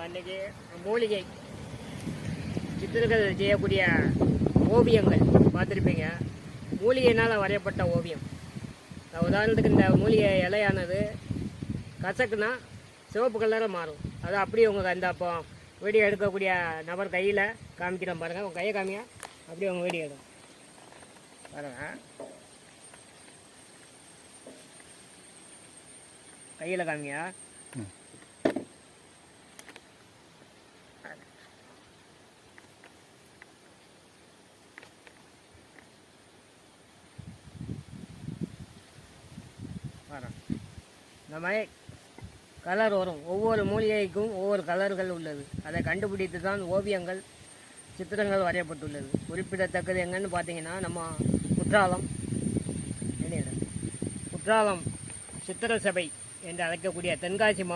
அன்றைக்கி மூலிகை சித்தர்கள் செய்யக்கூடிய ஓவியங்கள் பார்த்துருப்பீங்க. மூலிகையினால் வரையப்பட்ட ஓவியம். உதாரணத்துக்கு இந்த மூலிகை இலையானது கசக்குனா சிவப்பு கலராக மாறும். அது அப்படியே உங்கள் அந்த அப்போ வீடியோ எடுக்கக்கூடிய நபர் கையில் காமிக்கிறோம் பாருங்கள். உங்கள் கையை காமியா அப்படியே உங்கள் வீடியோ எடுக்கும் பாருங்கள். கையில் காமியா. இந்த மாதிரி கலர் வரும். ஒவ்வொரு மூலிகைக்கும் ஒவ்வொரு கலர்கள் உள்ளது. அதை கண்டுபிடித்து தான் ஓவியங்கள் சித்திரங்கள் வரையப்பட்டுள்ளது. குறிப்பிடத்தக்கது எங்கன்னு பார்த்தீங்கன்னா நம்ம குற்றாலம் சித்திர சபை என்று அழைக்கக்கூடிய தென்காசி